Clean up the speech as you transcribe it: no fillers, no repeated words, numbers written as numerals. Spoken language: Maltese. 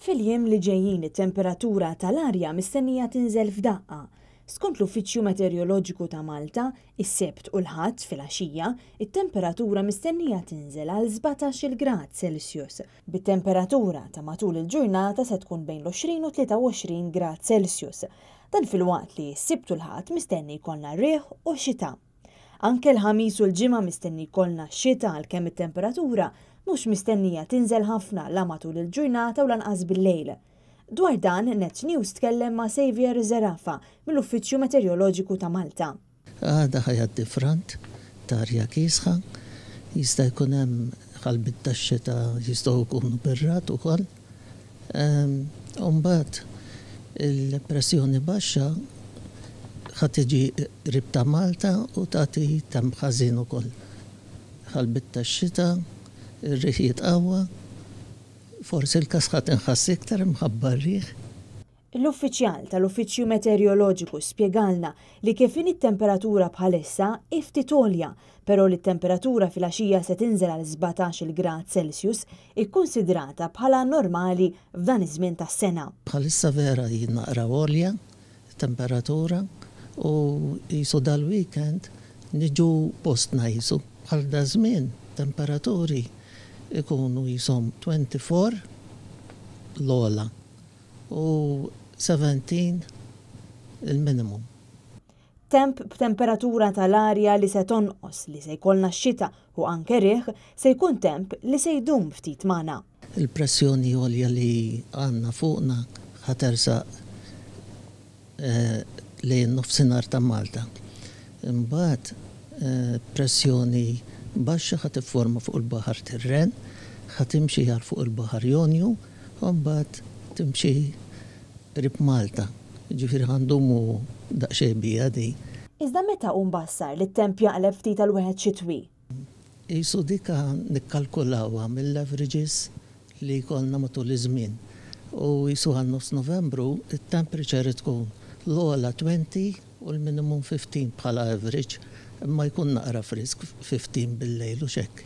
Fil-jiem li ġejjin it-temperatura tal-arja mistennija tinżel f'daqqa. Skont l-Uffiċċju Meteoroloġiku ta' Malta, is-Sebt u l-Ħadd fil-għaxija, it-temperatura mistennija tinżel għal 17 grad Celsius. Bit-temperatura ta' matul il-ġurnata se tkun bejn l-20 u 23 grad Celsius. Dan fil-waqt li s-Sibt u l-Ħadd mistenni jkollna rieħ u xita. Anke l-ħamis u l-ġimgħa mistenni jkollna xita għalkemm it-temperatura mhux mistennija tinżel ħafna la matul il-ġurnata u lanqas bil-lejl. Dwar dan, Net News tkellem ma' Xavier Zerafa mill-Uffiċċju Meteoroloġiku ta' Malta. Għada ħajja different, tarja kisħa, jista' jkun hemm ħalbit tax-xita jistgħu jkunu birrat ukoll. Mbagħad il-pressjoni baxxa ħadd tiġi qrib ta' Malta u tagħti temp ħażin ukoll. Ħalbit tax-xita, ir-riħ jitqawwa, forsi l-kasħat inħass iktar mħabba r-riħ. L-uffiċjal tal-Uffiċċju Meteoroloġiku spjegalna li kif in it-temperatura bħalissa ftit għolja, però li t-temperatura fil-għaxija se tinżel għal 17 grad Celsius ikkunsidrata bħala normali f'dan iż-żmien tas-sena. Bħalissa vera naqra għolja temperatura u jisu dal-weekend niġu postna jisu bħal da żmien temperaturi ikunu jisom 24 l-ola u 17 il-minimum. Temp b'temperatura tal-arja li se tonqos li se jkollna x-xita u anke riħ se jkun temp li se jdum ftit magħna. Il-pressjoni għolja li għandna fuqna ħatersaq lejn nofsinhar ta' Malta. Imbagħad pressjoni baxxa ħat tifforma fuq il-Baħar Tirren, ħat timxi għal fuq il-Baħar Jonju, u mbagħad timxi qrib Malta. Ġifieri ħandumu daqsxejn bija di. Iżda meta hu mbassar li t-temp jaqleb ftit tal-wieħed xitwi? Qisu dika nikkalkulawha mill-averages li jkollna matul iż-żmien. U qisu għal nofs Novembru it-temperature tkun l-ogħla 20 u l-minimum 15 bħala average. Imma jkun naqra frisk 15 bil-lejl u xekk.